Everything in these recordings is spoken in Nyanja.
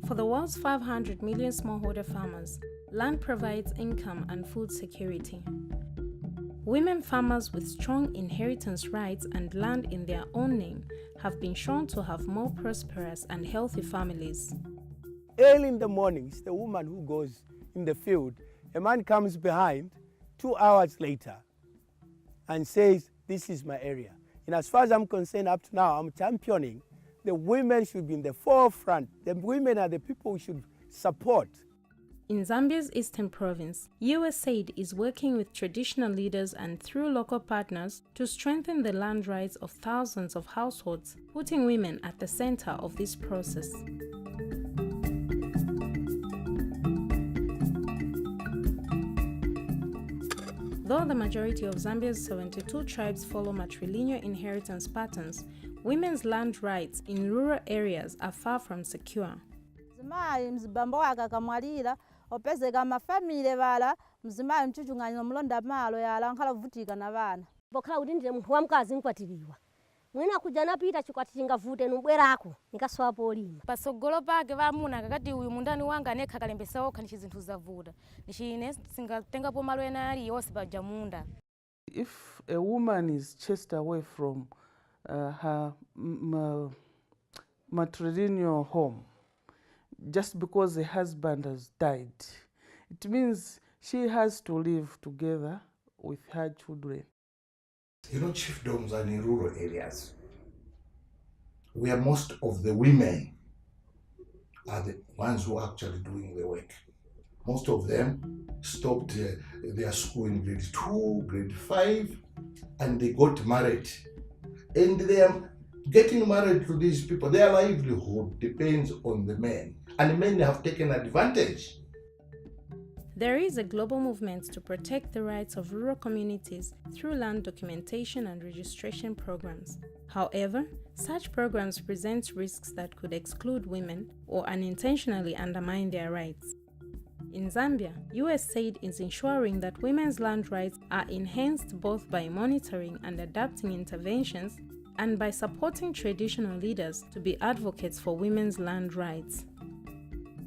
For the world's 500 million smallholder farmers, land provides income and food security. Women farmers with strong inheritance rights and land in their own name have been shown to have more prosperous and healthy families. Early in the morning, it's the woman who goes in the field. A man comes behind 2 hours later and says, this is my area. And as far as I'm concerned, up to now, I'm championing the women should be in the forefront. The women are the people we should support. In Zambia's Eastern Province, USAID is working with traditional leaders and through local partners to strengthen the land rights of thousands of households, putting women at the center of this process. Though the majority of Zambia's 72 tribes follow matrilineal inheritance patterns, women's land rights in rural areas are far from secure. Mzibambo akakamwalira opezeka mafamily vala mzimayi mchuchunganya mlonda malo yala nkhala vutika na vana bokhala kuti ndine munthu wamkazi nkwatiriwa mwina kuja napita chikwati chingavute nubwerako nikaswapo olima pasogolo pake vamuna kakati uyu mundani wanga nekha kalembesa okha ndi chizinthu zavuta ndichine singatengapo malo ena ali yonse paja munda. If a woman is chased away from her matrilineal home just because the husband has died, it means she has to live together with her children. You know, chiefdoms are in rural areas where most of the women are the ones who are actually doing the work. Most of them stopped their school in grade 2, grade 5, and they got married. And they are getting married to these people. Their livelihood depends on the men, and men have taken advantage. There is a global movement to protect the rights of rural communities through land documentation and registration programs. However, such programs present risks that could exclude women or unintentionally undermine their rights. In Zambia, USAID is ensuring that women's land rights are enhanced both by monitoring and adapting interventions and by supporting traditional leaders to be advocates for women's land rights.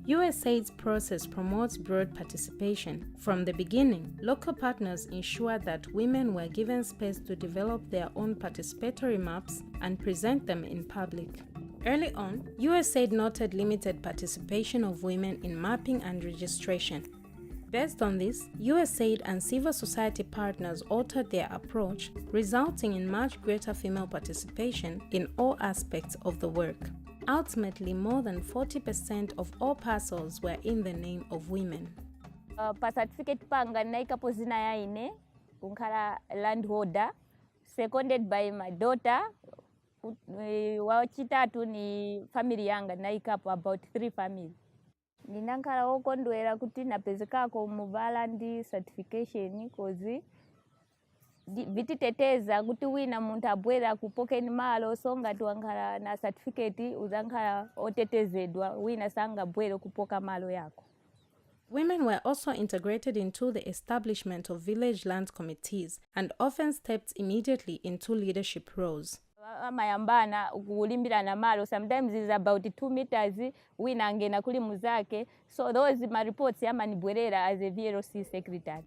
USAID's process promotes broad participation. From the beginning, local partners ensured that women were given space to develop their own participatory maps and present them in public. Early on, USAID noted limited participation of women in mapping and registration. Based on this, USAID and civil society partners altered their approach, resulting in much greater female participation in all aspects of the work. Ultimately, more than 40% of all parcels were in the name of women. Pa certificate panga naikapo zina yaine unkhala landholder, seconded by my daughter. Wachitatu ni family yanga naikapo about 3 families. Ninankhala okondwera kuti napezekako muvala ndi certification kozi vititeteza kuti wina munthu abwera kupokeni malo songa tiwankhala na certificate uzankhala otetezedwa wina sangabwere kupoka malo yako. Women were also integrated into the establishment of village land committees and often stepped immediately into leadership roles. Amayambana kulimbirana malo, sometimes it's about 2 meters, wina angena kuli muzake, so those my reports yamanibwerera as a VLC secretary.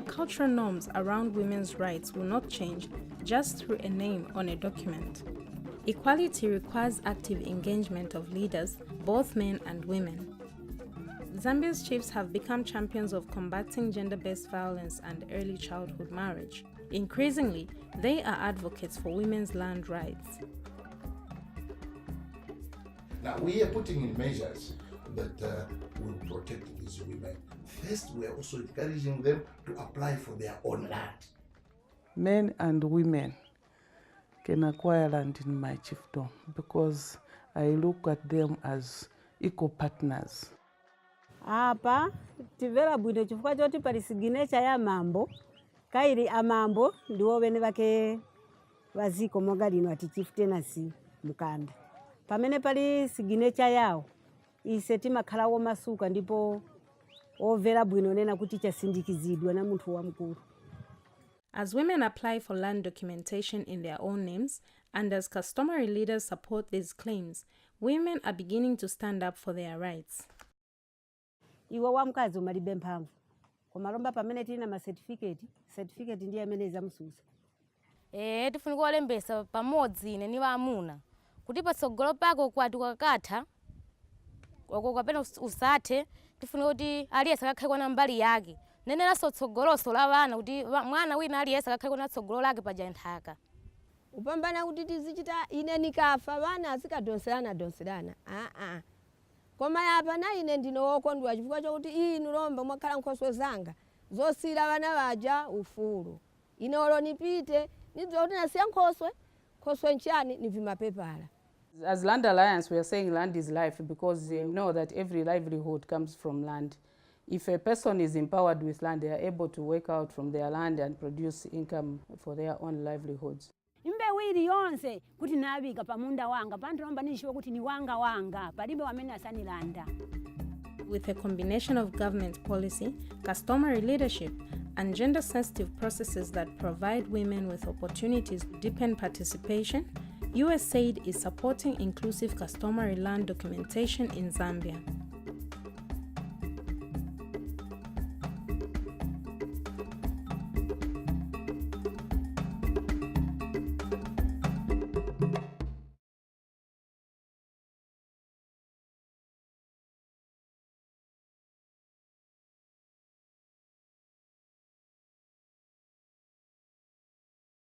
Cultural norms around women's rights will not change just through a name on a document. Equality requires active engagement of leaders, both men and women. Zambia's chiefs have become champions of combating gender-based violence and early childhood marriage. Increasingly, they are advocates for women's land rights. Now, we are putting in measures that will protect these women. First, we are also encouraging them to apply for their own land. Men and women can acquire land in my chiefdom because I look at them as equal partners. Apa tivera bwino chifukwa choti pali signature ya mambo kairi amambo ndiwo bene bake baziko mogalino ati chief tenancy mukanda pamene pali signature yawo ise timakhalawo masuka ndipo overa bwino nena kuti chasindikizidwa na munthu wamkulu. As women apply for land documentation in their own names and as customary leaders support these claims, women are beginning to stand up for their rights. Iwe wamkazi umalibe mphamvu. Kumalomba pamene tina ma certificate ndiye amene izamususa. Tifunika olembesa pamodzi ine ni amuna. Kuti patsogolo pako kwati kwakatha oko kapena usathe tifunika kuti aliyesa akakhale na mbali yake. Nenera sotsogoloso la vana kuti mwana wina aliyesa akakhale na tsogolo lake paja nthaka. Upambana kuti tizichita ine nikafa vana asikadonserana. Koma yapa na ine ndino wokondwa chifukwa chokuti inu lomba mwakhala nkhoswe zanga zosira vana vaja ufulu. Ine olonipite nizoti nasiya nkhoswe nchani ni vimapepala. As Land Alliance, we are saying land is life because we know that every livelihood comes from land. If a person is empowered with land, they are able to work out from their land and produce income for their own livelihoods. Wili yonse kuti nabika pamunda wanga pantomba nishiwa kuti ni wanga palibe wamene asanilanda. With a combination of government policy, customary leadership, and gender-sensitive processes that provide women with opportunities to deepen participation, USAID is supporting inclusive customary land documentation in Zambia.